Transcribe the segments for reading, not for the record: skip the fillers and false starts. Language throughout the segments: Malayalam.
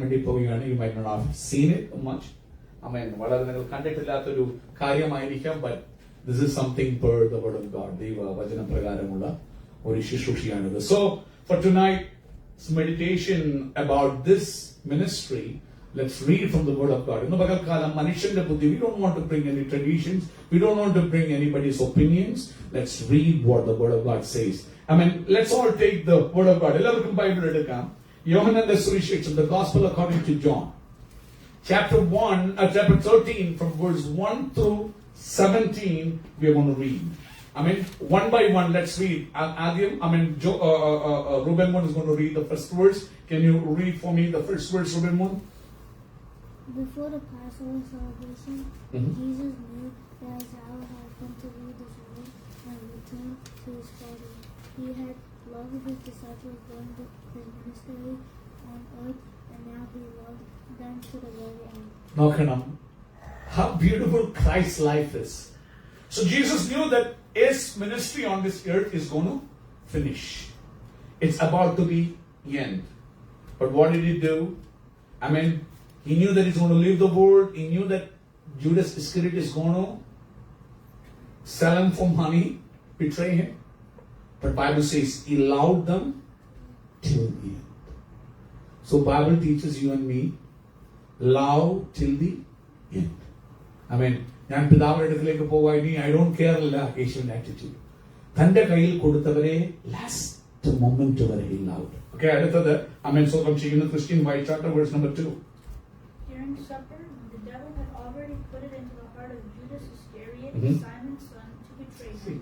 വേണ്ടി പോവുകയാണ്. You might not have seen it much. വളരെ നിങ്ങൾ കണ്ടിട്ടില്ലാത്തൊരു കാര്യമായിരിക്കാം. But this is something per the word of God. ദൈവ വചനപ്രകാരമുള്ള ഒരു ശുശ്രൂഷയാണിത്. So for tonight's meditation about this ministry, let's read from the word of God. ഇന്ന് പകൽക്കാലം മനുഷ്യന്റെ ബുദ്ധി, we don't want to bring any traditions, we don't want to bring anybody's opinions. Let's read what the word of God says. Let's all take the word of God. എല്ലാവർക്കും ബൈബിൾ എടുക്കാം. യോഹന്നാന്റെ സുവിശേഷം, the gospel according to John, chapter 13 from verse 1 through 17 we are going to read. One by one, let's read. Ruben Moon is going to read the first verse. Can you read for me the first verse, Ruben Moon? Before the Passover celebration, Jesus knew that his hour had come to leave this world and return to his Father. He had loved his disciples during his ministry on earth, and now he loved them to the very end. Nokanam, how beautiful Christ's life is. So Jesus knew that his ministry on this earth is going to finish. It's about to be end. But what did he do? He knew that he's going to leave the world. He knew that Judas Iscariot is going to sell him for money, betray him. But Bible says he loved them till the end. So Bible teaches you and me, love till the end. ഞാൻ പിതാവിന്റെ അടുക്കിലേക്ക് പോവാ, ഇനി ഐ ഡോണ്ട് കെയർ അല്ല യേശുവിന്റെ ആറ്റിറ്റ്യൂഡ്. തന്റെ കയ്യിൽ കൊടുത്തവരെ ലാസ്റ്റ് മൊമെന്റ് വരെ he loved. Okay, അടുത്തത് സ്വന്തം ചെയ്യുന്ന ക്രിസ്ത്യൻ വായിച്ചാട്ട് verse number 2. During supper, the devil had already put it into the heart of Judas Iscariot, Simon's son, to betray him.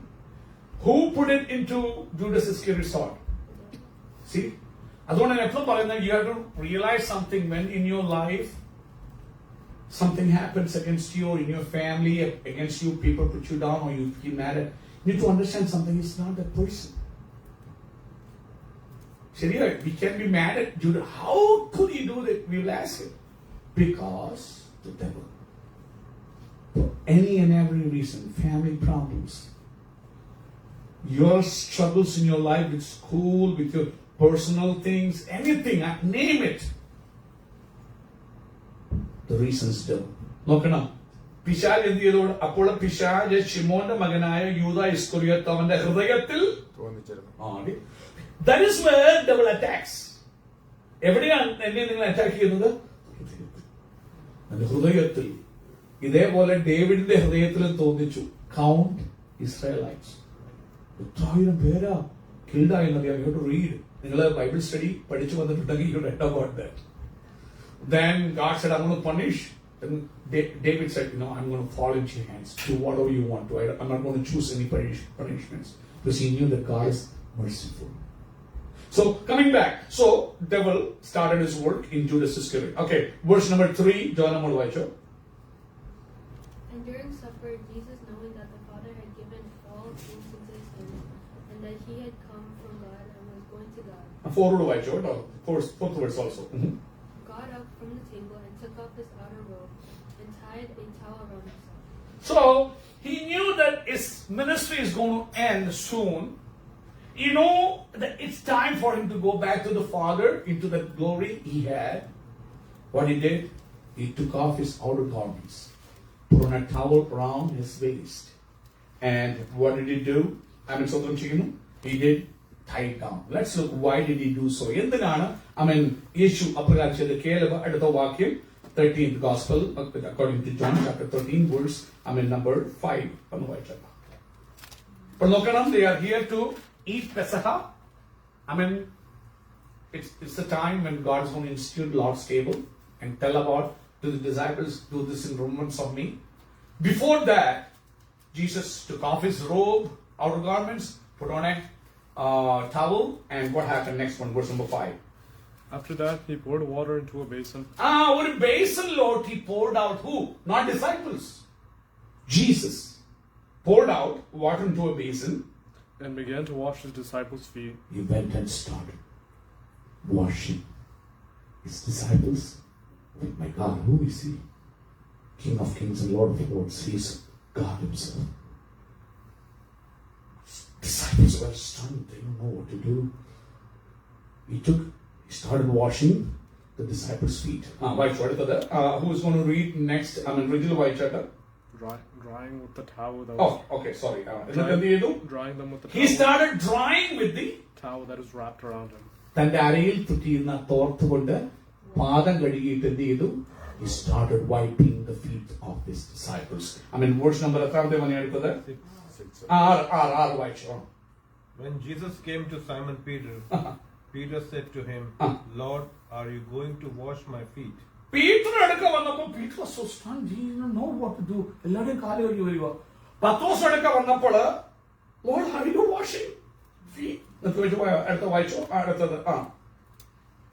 Who put it into Judas Iscariot's heart? See? അതുകൊണ്ട് ഞാൻ എപ്പോഴും പറയുന്നത്, you have to realize something when in your life something happens against you or in your family, against you, people put you down or you feel mad at. You need to understand something. It's not that person. Seriously, we can be mad at Judas. How could he do that? We will ask him. Because the devil. For any and every reason, family problems, your struggles in your life with school, with your personal things, anything, name it. The reasons devil. നോക്കണം, പിശാച് എന്ത് ചെയ്തോട്? അപ്പോൾ പിശാച് ശിമോന്റെ മകനായ യൂദ ഇസ്കറിയോത്ത് അവന്റെ ഹൃദയത്തിൽ തോന്നിച്ചിരുന്നു. That is where devil attacks. എവിടെയാണ് എന്നെ നിങ്ങൾ അറ്റാക്ക് ചെയ്യുന്നത്? ഹൃദയത്തിൽ. ഇതേപോലെ ഡേവിഡിന്റെ ഹൃദയത്തിൽ തോന്നിച്ചു. Count Israelites. 1000 പേരാ killed ആയെന്നത്. You have to read. നിങ്ങൾ ബൈബിൾ സ്റ്റഡി പഠിച്ചു വന്നിട്ടുണ്ടെങ്കിൽ you read about that. Then God said, I'm going to punish. Then David said, I'm going to fall into your hands. Do whatever you want to. I'm not going to choose any punishments. Because he knew that God is merciful. So, coming back. So, devil started his work in Judas Iscariot. Okay, verse number 3. John Amalwaicho. And during supper, Jesus, knowing that the Father had given all things into his hands, and that he had come from God and was going to God. Fourth verse also. Got up from the table and took off his outer robe and tied a towel around himself. So, he knew that his ministry is going to end soon. That it's time for him to go back to the Father, into the glory he had. What he did? He took off his outer garments, put on a towel around his waist. And what did he do? He did tie it down. Let's look, why did he do so? യേശു അപ്രകാരം ചെയ്ത്. കേവലം അടുത്ത വാക്യം 13th gospel according to John chapter 13 verse number 5. ഒന്ന് വായിച്ചാൽ. അപ്പോൾ നോക്കണം, they are here to eat Pesach. It's the time when God is going to institute Lord's table and tell about to the disciples, do this in remembrance of me. Before that, Jesus took off his robe, outer garments, put on a towel, and what happened next one, verse number 5. After that, he poured water into a basin. What a basin, Lord, he poured out who? Not disciples. Jesus poured out water into a basin and began to wash his disciples' feet. He went and started washing his disciples. My God, who is he? King of kings and Lord of lords. He is God himself. Disciples were stunned. They don't know what to do. He started washing the disciples' feet. വായിച്ചു അടുത്തത്. Who is going to read next? Rijil വായിച്ചാട്ട്. Drying with the towel that Oh, was okay, sorry. എന്നിട്ട് എന്ത് ചെയ്തു? drying them with the He started drying with the towel that is wrapped around him. തന്റെ അരയിൽ തുറ്റിയിരുന്ന തോർത്ത് കൊണ്ട് പാദം കഴുകിയിട്ട് എന്ത് ചെയ്തു? He started wiping the feet of his disciples. Verse number എത്രാമത്തെ മണി എടുത്തത്? 6 വായിച്ചു. When Jesus came to Simon Peter, Peter said to him, Lord, are you going to wash my feet? Peter അടുക്ക വന്നപ്പോൾ Peter was so stunned. He didn't know what to do. എല്ലാവരും കാല് കഴുകി വരിക. പത്രോസ് അടുക്ക വന്നപ്പോൾ Lord, are you washing feet? അടുത്ത വായിച്ചോ.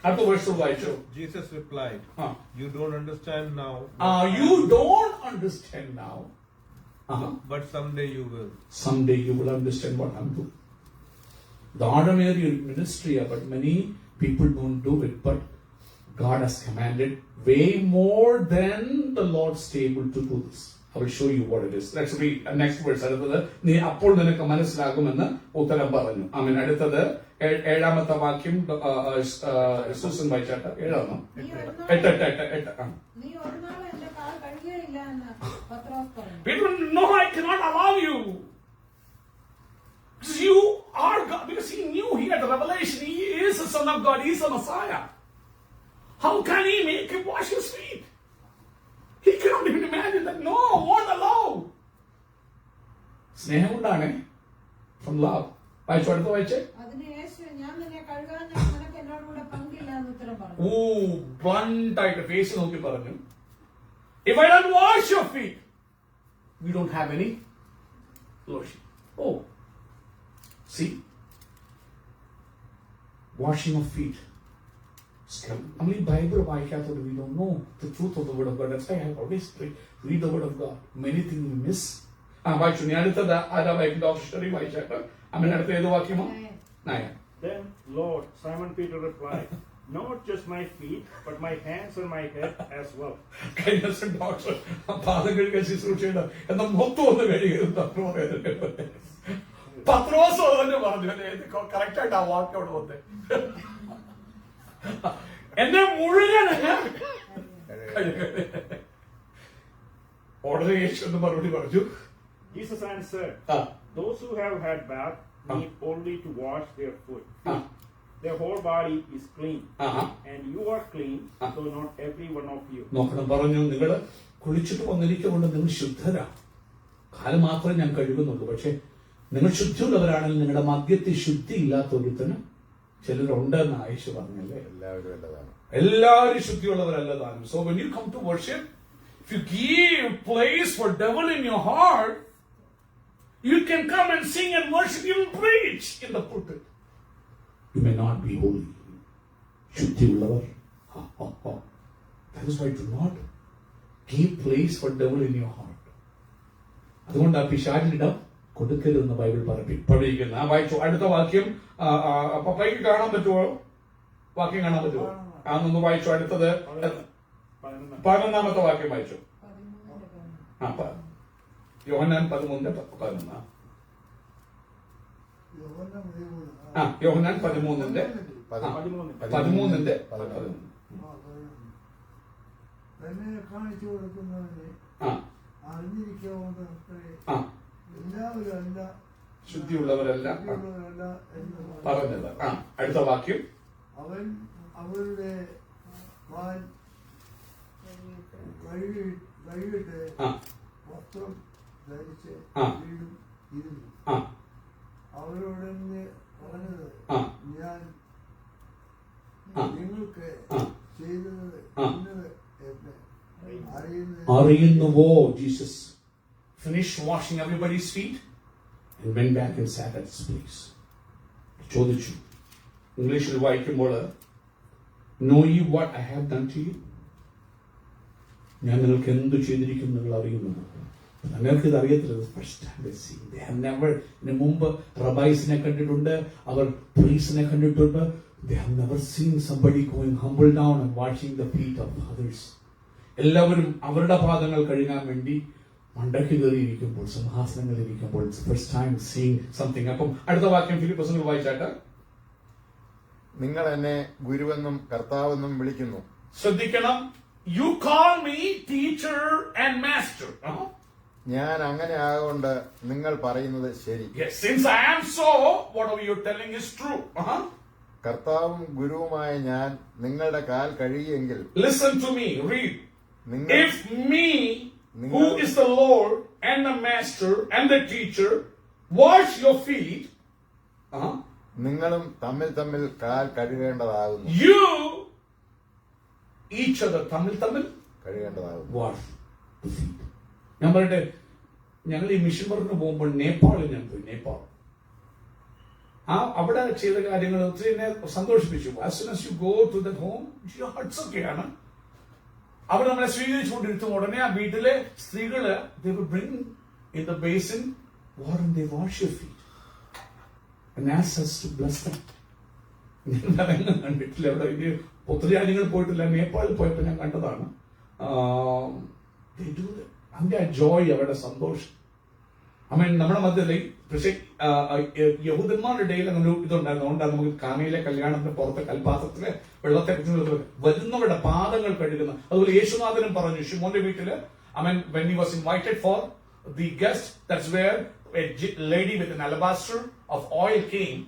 അടുത്ത വേഴ്സ് വായിച്ചോ. Jesus replied, Ah. You don't understand now, You don't understand now. but someday you will. Someday you will understand what I'm doing. The ordinary ministry, but many people don't do it. But God has commanded way more than the Lord's able to do this. I will show you what it is. Let's read next verse. അടുത്തത് നീ അപ്പോൾ നിനക്ക് മനസ്സിലാകുമെന്ന് ഉത്തരം പറഞ്ഞു. അടുത്തത് 7ാമത്തെ വാക്യം സൂസൻ വായിച്ചാട്ട്. 7 നീ ഒരു നാൾ എന്റെ കാൽ കഴുകുകയില്ല എന്ന് പത്രോസ് പറഞ്ഞു. Peter, no, I cannot allow you. Because you are God. Because he knew, he had the revelation. He is the Son of God. He is the Messiah. How can he make him wash his feet? He cannot even imagine that. No, won't allow. സ്നേഹം കൊണ്ടാണ്. From love. വായിച്ചു അടുത്ത വായിച്ചേ. അതിന് യേശു ഞാൻ നിന്നെ കഴുകാൻ നിനക്ക് എന്നോട് കൂടെ പങ്കില്ല എന്ന് ഉത്തരം പറഞ്ഞു. Blunt ആയിട്ട് ഫേസ് നോക്കി പറഞ്ഞു. If I don't wash your feet, we don't have any lotion. Oh. See? Washing of feet. നമ്മൾ ഈ Bible വായിക്കാത്തത് we don't know the truth of the word of God. That's why I always read the word of God. Many things we miss. വായിച്ചു. ഞാൻ അടുത്തത് ആരാ വായിക്കും? ഡോക്ടർ വായിച്ചാട്ട്. അടുത്ത ഏത് വാക്യമോ? 9. Then Lord, Simon Peter replied, Not just my feet, but my hands and my head as well. കഴിഞ്ഞ ദിവസം ഡോക്ടർ പാദം കഴുകാൻ ശുശ്രൂഷയുണ്ട് എന്നാ മൊത്തം ഒന്ന് കഴുകരുത്. പത്രോസ് തന്നെ പറഞ്ഞു. കറക്റ്റ് ആയിട്ട് ആ വാക്ക് അവിടെ വന്നേ. എന്നെ മുഴുവൻ ഉടനെ യേശു എന്ന് മറുപടി പറഞ്ഞു. Jesus answered, Those who have had bath need only to wash their foot. Their whole body is clean, and you are clean, though not every one of you. നോക്കണം പറഞ്ഞു. നിങ്ങൾ കുളിച്ചിട്ട് വന്നിരിക്കുകൊണ്ട് നിങ്ങൾ ശുദ്ധരാണ്. കാലം മാത്രമേ ഞാൻ കഴുകുന്നുള്ളൂ. പക്ഷെ നിങ്ങൾ ശുദ്ധിയുള്ളവരാണെങ്കിൽ നിങ്ങളുടെ മദ്യത്തിൽ ശുദ്ധി ഇല്ലാത്ത ഒരുത്തന് ചിലരുണ്ടെന്ന് യേശു പറഞ്ഞല്ലേ. എല്ലാവരും ശുദ്ധിയുള്ളവരല്ലതാനും. So when you come to worship, if you give place for devil in your heart, you can come and sing and worship, even preach in the pulpit. You may not be holy. ശുദ്ധിയുള്ളവർ. That is why do not give place for devil in your heart. അതുകൊണ്ട് ആ പിശാചിനിടം കൊടുക്കരുതെന്ന് ബൈബിൾ പഠിപ്പിക്കുന്ന. വായിച്ചു അടുത്ത വാക്യം. പപ്പയ്ക്ക് കാണാൻ പറ്റുമോ? വാക്യം കാണാൻ പറ്റുമോ? അതൊന്ന് വായിച്ചു. അടുത്തത് 11ാമത്തെ വാക്യം വായിച്ചു. യോഹന്നാൻ 13:11. യോഹന്നാൻ 13:11. തന്നെ കാണിച്ചു കൊടുക്കുന്നവനെ അറിഞ്ഞിരിക്കാവുന്ന എല്ലാവരും അല്ല, ശുദ്ധിയുള്ളവരല്ല എന്ന് പറഞ്ഞത്. അടുത്ത വാക്യം. അവൻ അവരുടെ കാൽ കഴുകിട്ട് വസ്ത്രം ധരിച്ച് വീണ്ടും ഇരുന്നു. അവരോട് പറഞ്ഞത്, ഞാൻ നിങ്ങൾക്ക് ചെയ്തത് ഇന്നത് എന്ന് അറിയുന്നുവോ? Jesus finished washing everybody's feet and went back and sat at his place. ചോദിച്ചു. ഇംഗ്ലീഷിൽ വായിക്കുമ്പോൾ know ye what I have done to you? ഞാൻ നിങ്ങൾക്ക് എന്ത് ചെയ്തിരിക്കും നിങ്ങൾ അറിയുന്നു. നിങ്ങൾക്ക് ഇത് അറിയത്തില്ല. First time they see. They have never, ഇതിനു മുമ്പ് റബൈസിനെ കണ്ടിട്ടുണ്ട്, അവർ പ്രീസിനെ കണ്ടിട്ടുണ്ട്. They have never seen somebody going humble down and washing the feet of others. എല്ലാവരും അവരുടെ പാദങ്ങൾ കഴുകാൻ വേണ്ടി മണ്ടയ്ക്ക് കയറിയിരിക്കുമ്പോൾ, സിംഹാസനങ്ങളിൽ ഇരിക്കുമ്പോൾ, ഫസ്റ്റ് ടൈം സീയിങ് സംതിങ്. അപ്പം അടുത്ത വാക്യം ഫിലിപ്പോസിൽ വായിച്ചാട്ട്. നിങ്ങൾ എന്നെ ഗുരുവെന്നും കർത്താവെന്നും വിളിക്കുന്നു, ശ്രദ്ധിക്കണം. You call me teacher and master. ഞാൻ അങ്ങനെ ആകൊണ്ട് നിങ്ങൾ പറയുന്നത് ശരി. Yes, since I am so, whatever you're telling is true. കർത്താവും ഗുരുവുമായ ഞാൻ നിങ്ങളുടെ കാൽ കഴുകിയെങ്കിൽ. Listen to me, read. നിങ്ങൾ If me, who is the Lord and the master and the teacher, wash your feet, നിങ്ങളും തമ്മിൽ തമ്മിൽ കാൽ കഴുകേണ്ടതാകുന്നു. you each other തമ്മിൽ കഴുകേണ്ടതാകുന്നു. wash the feet. ഞാൻ പറയട്ടെ, ഞങ്ങൾ ഈ മിഷൻ വർക്കിന് പോകുമ്പോൾ നേപ്പാളിൽ ഞാൻ പോയി. നേപ്പാൾ അവിടെ ചെയ്ത കാര്യങ്ങൾ ഒത്തിരി എന്നെ സന്തോഷിപ്പിച്ചു. As soon as you go to that home, your hearts ഒക്കെയാണ്. അവർ നമ്മളെ സ്വീകരിച്ചുകൊണ്ടിരുത്തും. ഉടനെ ആ വീട്ടിലെ സ്ത്രീകള് they will bring in the basin water and they wash your feet and ask us to bless them. ഞാൻ കണ്ടിട്ടില്ല. അവിടെ ഇനി ഒത്തിരി രാജ്യങ്ങൾ പോയിട്ടില്ല. നേപ്പാളിൽ പോയപ്പോൾ ഞാൻ കണ്ടതാണ്. They do that. അവന്റെ ആ ജോയ്, അവരുടെ സന്തോഷം. നമ്മുടെ മധ്യത്തിൽ പക്ഷെ യഹൂദന്മാരുടെ ഇടയിൽ അങ്ങനെ ഇതുണ്ടായിരുന്നു. അതുകൊണ്ടാണ് നമുക്ക് കാനയിലെ കല്യാണത്തിന് പുറത്തെ കൽപാത്രത്തിലെ വെള്ളത്തെ കുറിച്ച് വരുന്നവരുടെ പാദങ്ങൾ കഴുകുന്ന. അതുപോലെ യേശുനാഥനും പറഞ്ഞു ശിമോന്റെ വീട്ടില് when he was invited for the guest, that's where a lady with an alabaster of oil came.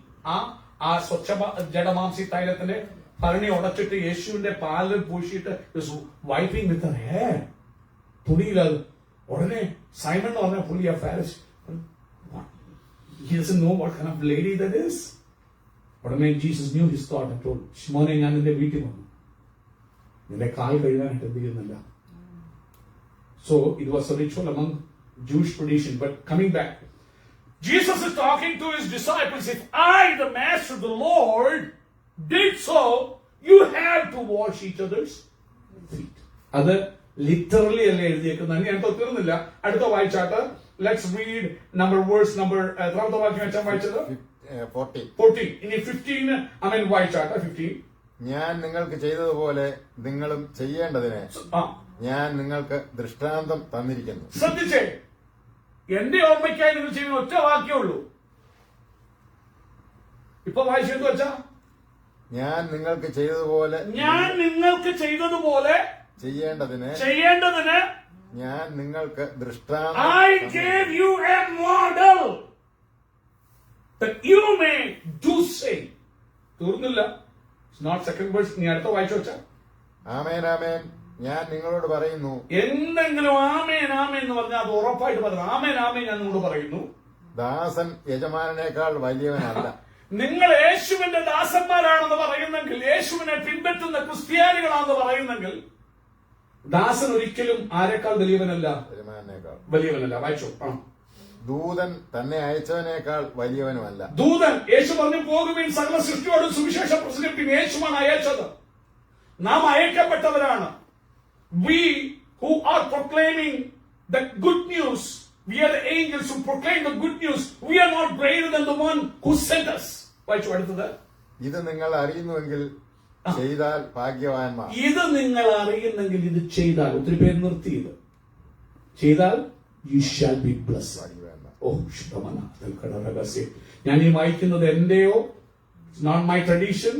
ആ സ്വച്ഛ ജഡമാംസി തൈലത്തിന്റെ ഭരണി ഉടച്ചിട്ട് യേശുവിന്റെ പാലിൽ പൂശിയിട്ട് wiping with her hair. തുണിയിലത്. ഉടനെ സൈമൺ എന്ന് പറഞ്ഞ പുള്ളി ആ Faris, he doesn't know what kind of lady that is. ഉടനെ Jesus knew his thought and told, ശിമോനെ, ഞാൻ നിന്റെ വീട്ടിൽ വന്നു, നിന്റെ കാൽ കഴുകാനായിട്ട് എന്ത് ചെയ്യുന്നില്ല. So it was a ritual among Jewish tradition. But coming back, Jesus is talking to his disciples. If I, the Master, the Lord, did so, you have to wash each other's feet. അത് ലിറ്ററലി അല്ലേ എഴുതിയേക്കുന്നത്. ഞാൻ തീർന്നില്ല. അടുത്ത വായിച്ചാട്ട് ലെറ്റ്സ് റീഡ് വേഴ്സ് നമ്പർ എത്രാമത്തെ വാക്യം വെച്ചാൽ വായിച്ചത് 14. ഇനി 15 വായിച്ചാട്ട് 15. ഞാൻ നിങ്ങൾക്ക് ചെയ്തതുപോലെ നിങ്ങളും ചെയ്യേണ്ടതിന് ഞാൻ നിങ്ങൾക്ക് ദൃഷ്ടാന്തം തന്നിരിക്കുന്നു. ശ്രദ്ധിച്ചേ, എന്റെ ഓർമ്മയ്ക്കായി നിങ്ങൾ ചെയ്യുന്ന ഒറ്റ വാക്യേ ഉള്ളൂ. ഇപ്പൊ വായിച്ചെന്ന് വെച്ചാ ഞാൻ നിങ്ങൾക്ക് ചെയ്തതുപോലെ ചെയ്യേണ്ടതിന് ഞാൻ നിങ്ങൾക്ക് ദൃഷ്ടാന്തം I gave you a model that you may do same. തീർന്നില്ല. It's not second verse. നീ അടുത്ത വായിച്ചു വെച്ചാ ആമേൻ ആമേൻ ഞാൻ നിങ്ങളോട് പറയുന്നു. എന്തെങ്കിലും ആമേൻ ആമേൻ എന്ന് പറഞ്ഞാൽ അത് ഉറപ്പായിട്ട് പറഞ്ഞു. ആമേൻ ആമേൻ ഞാൻ നിങ്ങളോട് പറയുന്നു, ദാസൻ യജമാനേക്കാൾ വലിയവനല്ല. നിങ്ങൾ യേശുവിന്റെ ദാസന്മാരാണെന്ന് പറയുന്നെങ്കിൽ, യേശുവിനെ പിൻപറ്റുന്ന ക്രിസ്ത്യാനികളാണെന്ന് പറയുന്നെങ്കിൽ, ദാസൻ ഒരിക്കലും ആരെക്കാൾ വലിയവനല്ല. വായിച്ചോ. ദൂതൻ തന്നെ അയച്ചവനേക്കാൾ വലിയവനുമല്ല. ദൂതൻ, യേശു പറഞ്ഞു പോകുവിൻ സകല സൃഷ്ടിയോടും സുവിശേഷം പ്രസംഗിപ്പിൻ. യേശുവാണ് അയച്ചത്. നാം അയക്കപ്പെട്ടവരാണ്. We who are proclaiming the good news, we are the angels who proclaim the good news. We are not greater than the one who sent us. വായിച്ചു അടുത്തത്. ഇത് നിങ്ങൾ അറിയുന്നുവെങ്കിൽ ചെയ്താൽ ഭാഗ്യവാന്മാർ. ഇത് നിങ്ങൾ അറിയുന്നെങ്കിൽ ഇത് ചെയ്താൽ, ഒത്തിരി പേര് നിർത്തിയത് ചെയ്താൽ you shall be blessed. ഞാൻ ഈ വായിക്കുന്നത് എന്റെയോ, it's not my tradition,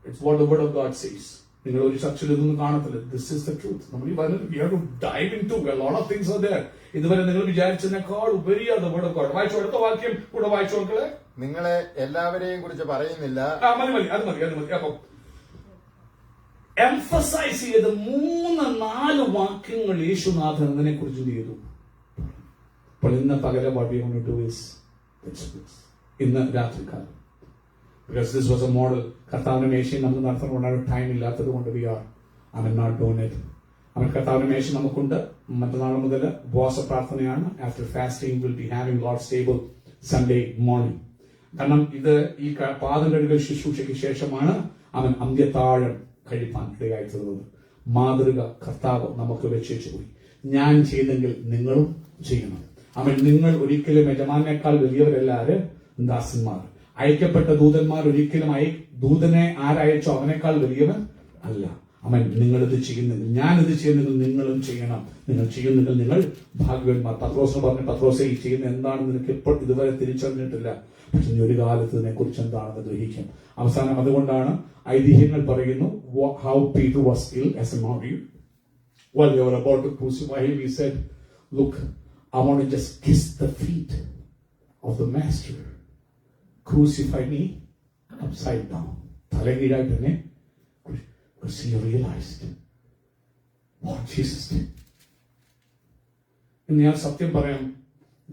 it's what the word of God says. നിങ്ങൾ ഒരു ചർച്ചിൽ ഇതൊന്നും കാണത്തില്ല. This is the truth. നമ്മൾ ഈ പറഞ്ഞത് we have to dive into a lot of things are there. ഇതുവരെ നിങ്ങൾ വിചാരിച്ചതിനേക്കാൾ ഉപരിയാണ് the word of God. വായിച്ചു അടുത്ത വാക്യം കൂടെ വായിച്ചു മക്കളെ. നിങ്ങളെ എല്ലാവരെയും കുറിച്ച് പറയുന്നില്ല. അത് മതി. അപ്പൊ എംഫസൈസ് ചെയ്ത് 3-4 വാക്യങ്ങൾ യേശുനാഥൻ അതിനെ കുറിച്ച് ചെയ്തു. അപ്പോൾ ഇന്ന് പകരം what we want to do is ഇന്ന് രാത്രിക്കാലം, because this was a model. കർത്താവിന്റെ മേശയും നമുക്ക് നടത്താൻ ടൈം ഇല്ലാത്തത് കൊണ്ട് we are not doing it. കർത്താവിന്റെ മേശ നമുക്കുണ്ട്. മറ്റന്നാൾ മുതൽ ഉപവാസ പ്രാർത്ഥനയാണ്. After fasting will be having Lord's table Sunday morning. കാരണം ഇത് ഈ പാദം കഴുകൽ ശുശ്രൂഷയ്ക്ക് ശേഷമാണ് അവൻ അന്ത്യത്താഴം കഴിപ്പാൻ ഇടയായിത്തീർന്നത്. മാതൃക കർത്താവ് നമുക്ക് വെച്ചു പോയി. ഞാൻ ചെയ്തെങ്കിൽ നിങ്ങളും ചെയ്യണം. നിങ്ങൾ ഒരിക്കലും യജമാനേക്കാൾ വലിയവരല്ലാതെ ദാസന്മാർ. അയക്കപ്പെട്ട ദൂതന്മാർ ഒരിക്കലും ദൂതനെ ആരയച്ചോ അവനേക്കാൾ വലിയവൻ അല്ല. അവൻ നിങ്ങളിത് ചെയ്യുന്നെങ്കിൽ, ഞാനിത് ചെയ്യുന്നെങ്കിൽ നിങ്ങളും ചെയ്യണം. നിങ്ങൾ ചെയ്യുന്നെങ്കിൽ നിങ്ങൾ ഭാഗ്യവാന്മാർ. പത്രോസിന് പറഞ്ഞു, പത്രോസെ ഈ ചെയ്യുന്ന എന്താണെന്ന് നിനക്ക് ഇപ്പോൾ ഇതുവരെ തിരിച്ചറിഞ്ഞിട്ടില്ല, പക്ഷെ നീ ഒരു കാലത്ത് ഇതിനെക്കുറിച്ച് എന്താണെന്ന് ഗ്രഹിക്കും. അവസാനം അതുകൊണ്ടാണ് ഐതിഹ്യങ്ങൾ പറയുന്നു, how Peter was ill as a martyr. While they were about to crucify him, he said, look, I want to just kiss the feet of the master. Crucify me upside down. തലകീഴായിട്ട് തന്നെ. Because he realized what Jesus did. ഇന്ന് ഞാൻ സത്യം പറയാം,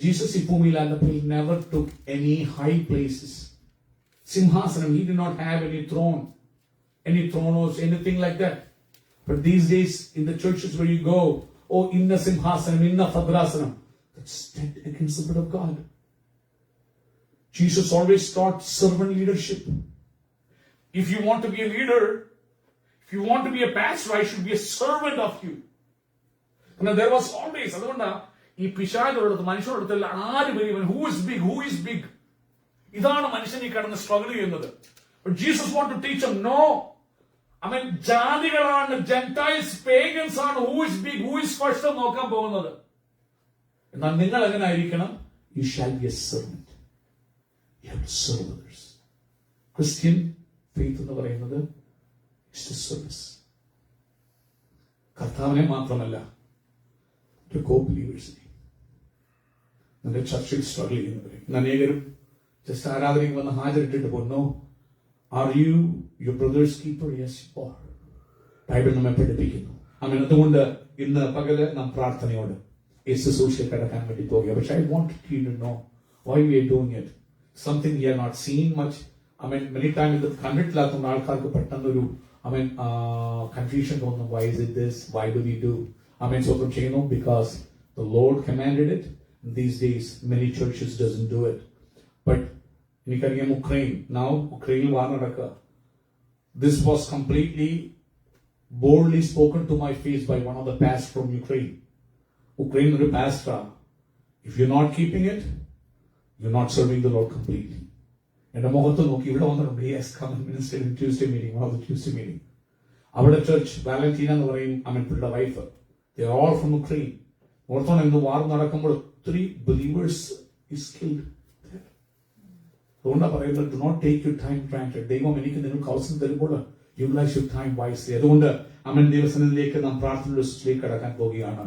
ജീസസ് ഈ ഭൂമിയിലായിരുന്നപ്പോൾ he never took any high places. സിംഹാസനം, he did not have any throne or anything like that. But these days in the churches where you go, oh, inna simhasanam, inna bhadrasanam, that's dead against the word of God. Jesus always taught servant leadership. If you want to be a leader, if you want to be a pastor, I should be a servant of you. And there was always, അതുകൊണ്ടാ ഈ പിശാചുള്ളത് മനുഷ്യരോടത്തല്ല ആര് വരും, who is big. ഇതാണ് മനുഷ്യൻ ഈ കടന്ന് സ്ട്രഗിൾ ചെയ്യുന്നത്. But Jesus want to teach them, no. ജാതികളാണ്, ജെന്റൈൽസ്, പേഗൻസ് ആണ് who is big, who is first നോക്കാൻ പോകുന്നത്. എന്നാൽ നിങ്ങൾ എങ്ങനെ ആയിരിക്കണം? You shall be a servant. You have to serve others. Christian faith എന്ന് പറയുന്നത് is to service. കർത്താവിനെ മാത്രമല്ല, to co-believersനെ, നിന്റെ ചർച്ചയിൽ സ്ട്രഗിൾ ചെയ്യുന്നവരെ. അനേകരും ജസ്റ്റ് ആരാധനയ്ക്ക് വന്ന് ഹാജരിട്ടിട്ട് പോകുന്നു. Are you your brother's keeper? Yes, you are. Bible നമ്മെ പഠിപ്പിക്കുന്നു. അങ്ങനെ അതുകൊണ്ട് ഇന്ന് പകല് നാം പ്രാർത്ഥനയോട് ഈ ശുശ്രൂഷ കടക്കാൻ വേണ്ടി പോകുക. പക്ഷെ I want you to know why we are doing it. Something we are not seeing much. Many times ഇത് കണ്ടിട്ടില്ലാത്ത ആൾക്കാർക്ക് പെട്ടെന്നൊരു confusion തോന്നുന്നു. Why is it this? Why do we do? സ്വന്തം ചെയ്യുന്നു because the Lord commanded it. These days many churches doesn't do it. But എനിക്കറിയാം ഉക്രൈൻ, now ഉക്രൈനിൽ വാർ നടക്കുക. This was completely boldly spoken to my face by one of the pastors from Ukraine. Ukraine ഒരു pastor. If you're not keeping it, you're not serving the Lord completely. എന്റെ മുഖത്ത് നോക്കി ഇവിടെ വന്നിട്ടുണ്ട്. He has come and ministered in Tuesday meeting, one of the Tuesday meeting. അവരുടെ ചർച്ച് വാലന്റീന എന്ന് പറയും, പുള്ളിയുടെ wife, they are all from Ukraine. ഓർത്തോണം, ഇന്ന് വാർ നടക്കുമ്പോൾ 3 believers is killed. അതുകൊണ്ടാ പറയുന്നത്, do not take your time granted. ദൈവം എനിക്ക് നിങ്ങൾക്ക് അവസരം തരുമ്പോൾ utilize your time wisely. അതുകൊണ്ട് ദൈവസന്നിധിയിലേക്ക് നാം പ്രാർത്ഥനയുടെ കടക്കാൻ പോവുകയാണ്.